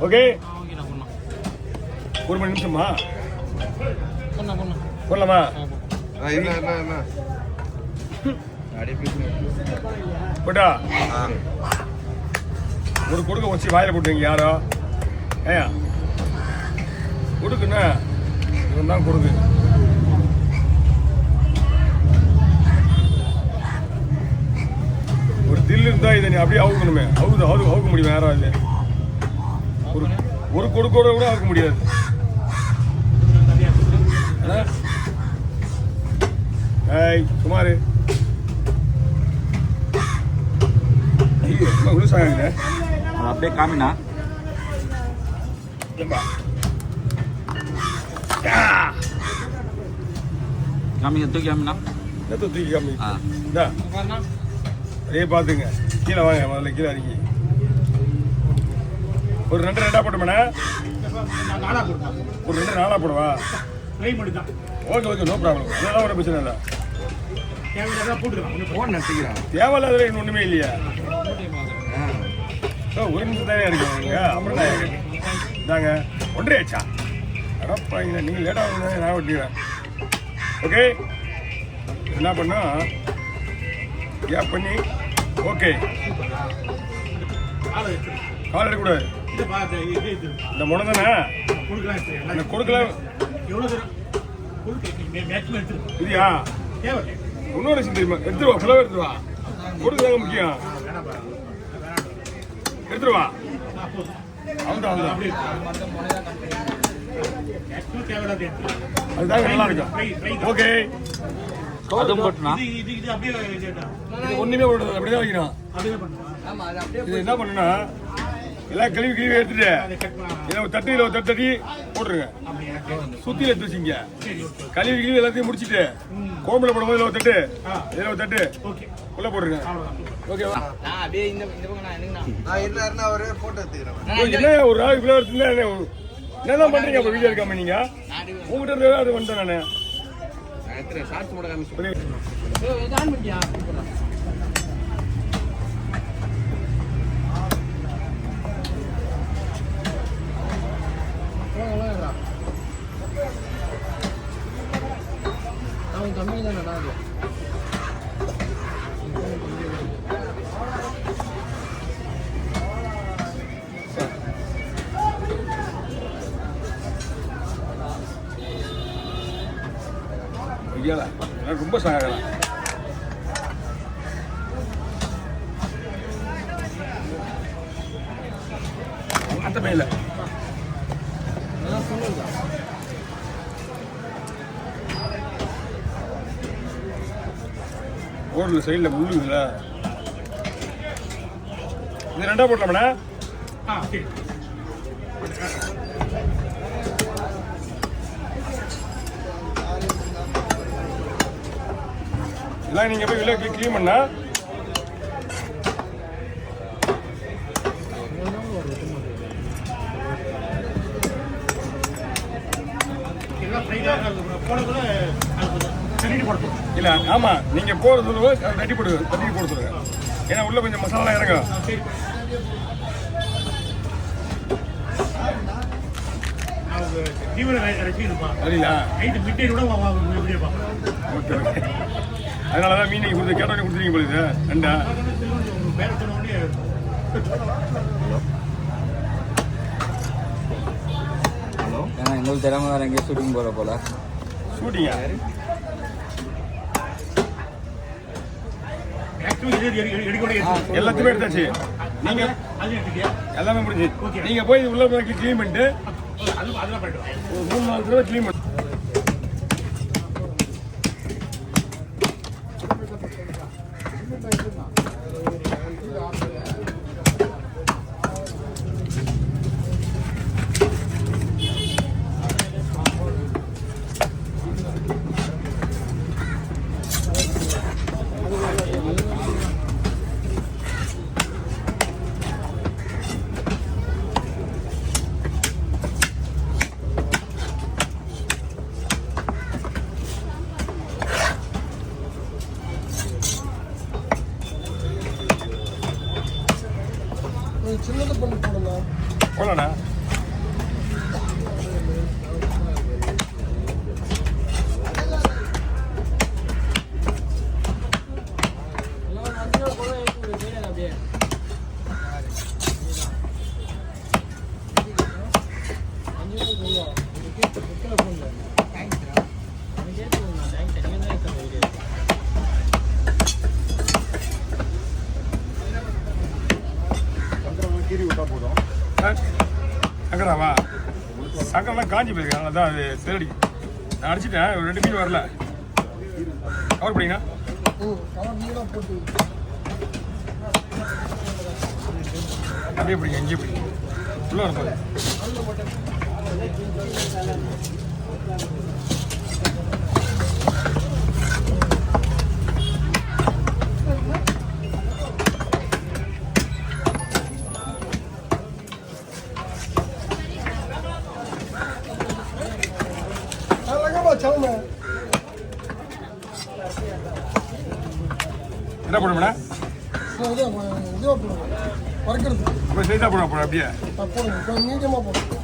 Okay ஒரு மணி நிமிஷமா போடலாமா? போட்டா ஒரு கொடுக்க வச்சு வாயில போட்டுங்க யாரோ ஏயா கொடுக்குண்ணா இவன் தான் கொடுக்கு. ஒரு தில்லு இருந்தா இதை நீ அப்படியே அவுக்கணுமே. அவுக்க முடியும் யாரோ இல்லை. ஒரு கொடுக்கோட கூட அவுக்க முடியாது. ஏய் சுமாரு உழுசாங்க அப்படியே காமினா காமிங்க தூக்கி காமினா தூக்கி காமி அதே பார்த்துங்க. கீழே வாங்க முதல்ல கீழே இறங்கி ஒரு 2 2 போட்டோம்னா ஒரு 2 4 போடுவா. Okay okay no problem. அதெல்லாம் ஒரு பிரச்சனை இல்லை. தேவையில்லாத இன்னும் ஒன்றுமே இல்லையா? ஒரு நிமிஷம் தானே இருக்குங்க. அப்புறம் இதாங்க 1.5 ஆச்சா? அடப்பாங்க நீங்கள் லேட்டாக வந்து நான் வெட்டிக்கிறேன். ஓகே என்ன பண்ணா கேப் பண்ணி ஓகே கால் எடுக்கக்கூடாது. இந்த முனை தானே கொடுக்கல இதுயா இன்னொரு விஷயம் தெரியுமா? எடுத்துருவா ஃபுல்லாக எடுத்துருவா. கொடுக்குறாங்க முக்கியம். எடுத்துருவா அதுதான் அதுதான் நல்லா இருக்கும். ஓகே ஒண்ணுமே அப்படிதான் வைக்கணும். இது என்ன பண்ணுன்னா எல்லாம் கழுவி எடுத்துட்டு இதில் ஒரு தட்டு போட்டுருங்க. சுத்தியில் எடுத்து வச்சிங்க. கழுவி எல்லாத்தையும் முடிச்சுட்டு கோம்புல போடும்போது இதில் ஒரு தட்டு இதில் ஒரு தட்டு உள்ள போட்டுருங்க. ஓகேவா? என்ன ஒரு நாள் இவ்வளோ எடுத்துருந்தா என்னதான் பண்றீங்க? அப்போ வீடியோ இருக்காம நீங்க உங்ககிட்ட இருந்து அது வந்துட்டேன் நான். கம்மி தானே ரொம்ப சாகலாம். அந்த மேல ஓடல சைடில் முள்ளு இல்ல. இது 2 போட்டலாம்ண்ணா. எல்லாம் நீங்க போய் வெளியே கிளீன் பண்ணா இல்ல. ஆமா நீங்க போறது தட்டி போடு சொல்லுங்க. ஏன்னா உள்ள கொஞ்சம் மசாலா இறங்கும். அதனாலதான் மீன் கொடுத்து கேட்டோன்னே கொடுத்துருங்க போலுது. ரெண்டா ஏன்னா எங்களுக்கு தெரியாம வேற எங்கேயும் ஷூட்டிங் போற போல. ஷூட்டிங்கா? எல்லாத்தையுமே எடுத்தாச்சு. நீங்க எல்லாமே முடிஞ்சு நீங்க போய் உள்ள கிளீன் பண்ணிட்டு 3-4 தடவை கிளீன் பண்ணு. சின்னது பண்ணி போடலாம். போலாண்ணா சங்கராவா சங்கரெல்லாம் காஞ்சி போயிருக்கு அதனால தான் அது சேரடி நான் அடிச்சிட்டேன் ஒரு 2 மீன் வரல கவர் பண்ணிங்கண்ணா அப்படியே பிடிங்க இங்கே பிடிங்க உள்ள வரப்போது என்ன பண்ணும்ண்ணா வறுக்கிறது அப்போ செய்தா போட போட அப்படியே போடுங்க கொஞ்சம் மீடியமாக போடுங்க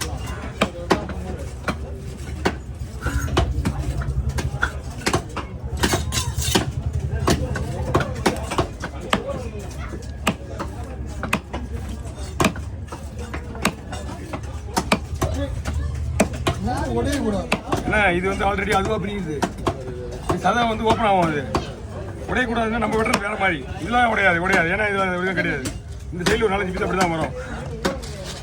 உடைய கூடாது என்ன இது வந்து ஆல்ரெடி அதுவாக பிரியுது இது சதா வந்து ஓப்பன் ஆகும் அது உடையக்கூடாதுன்னா நம்ம விடுறது வேற மாதிரி இதெல்லாம் உடையாது ஏன்னா இது கிடையாது இந்த சைடில் ஒரு 4-5 பீஸ் அப்படி தான் வரும்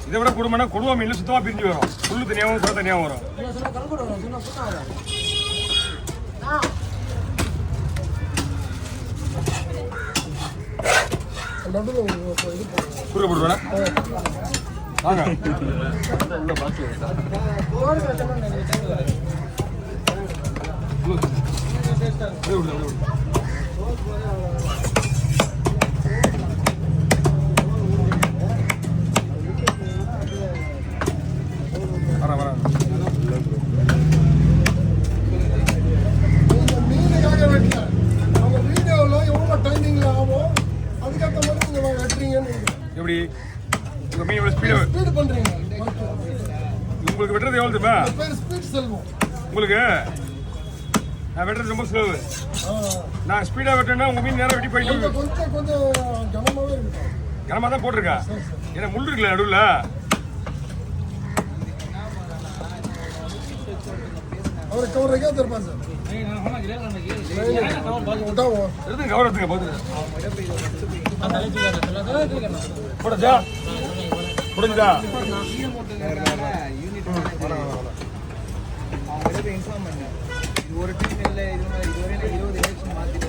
இதை விட குடும்பம்னா கொடுவா மீன் சுத்தமாக பிரிஞ்சு வரும் புல்லு தனியாகவும் சோறு தனியாகவும் வரும் குறுக்க போடுவேண்ணா வாங்க மீனுக்காக வெட்டல அவங்க வீடியோவில் எவ்வளோ டைமிங்கில் ஆகும் அதுக்கேற்ற மாதிரி நீங்கள் வெட்டுறீங்கன்னு எப்படி உங்கள் மீன் எவ்வளோ ஸ்பீடு பண்ணுறீங்க உங்களுக்கு வெட்டுறது எவ்வளோ தெரியுமா பேர் ஸ்பீட் செல்வம் உங்களுக்கு நான் வெட்டுறது ரொம்ப ஸ்லோவு நான் ஸ்பீடாக வெட்டேன்னா உங்கள் மீன் நேரம் வெட்டி போயிட்டு கொஞ்சம் கனமாகவே இருக்கும் கனமாக தான் போட்டிருக்கேன் ஏன்னா முள் இருக்குல்ல நடுவில் அவருக்கு ஒரு ரெக்கார்ட் இருப்பான் சார் எடுத்துங்க கவர் எடுத்துங்க பார்த்துங்க போடச்சா முடிஞ்சுதா இன்ஃபார்ம் பண்ண இது ஒரு டீம் இல்லை இதுவரை 20 எலெக்ஷன் மாற்றிட்டு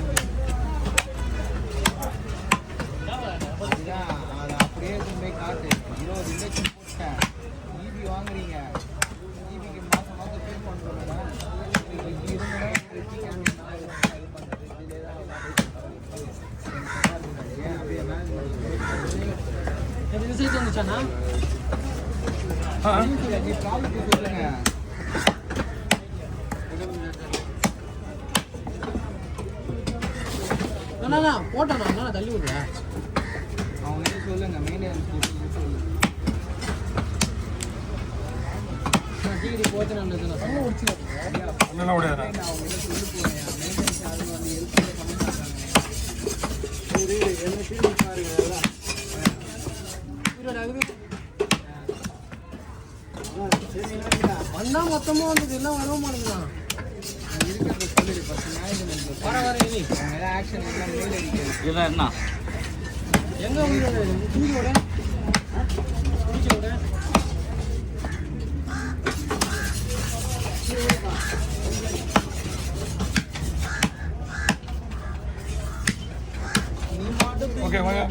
அதை அப்படியே கொண்டு போய் காட்டு 20 இன்ஜெக்ஷன் போட்டேன் ஈபி வாங்குறீங்க ஈபிக்கு மாதம் மாதம் பே பண்ணுறோம்னா இப்படி இருந்தால் நீ ப்ராப்ளத்தை சொல்லுங்க போட்டா தள்ளி விடுறா அவங்க சொல்லுங்க மெயின்டெனன்ஸ் சொல்லு டிகிரி போச்சு நல்லது ஒன்றும் முடியாது அவங்க சொல்லி போறேன் மெயின்டெனன்ஸ் ஆளுங்க வந்து ஹெல்ப் பண்ண மாட்டாங்க வந்தா மொத்தமா வந்தது எல்லாம் வரவும் மாட்டேங்குதான் இருக்கிறத சொல்லிடு ஃபர்ஸ்ட் மேனேஜ்மெண்ட் வர இனி அவங்க எல்லாம் ஆக்ஷன் எல்லாம் மெயில் அடிக்கிறது இதெல்லாம் என்ன எங்க வந்து தூக்கியோட ஓகே வாங்க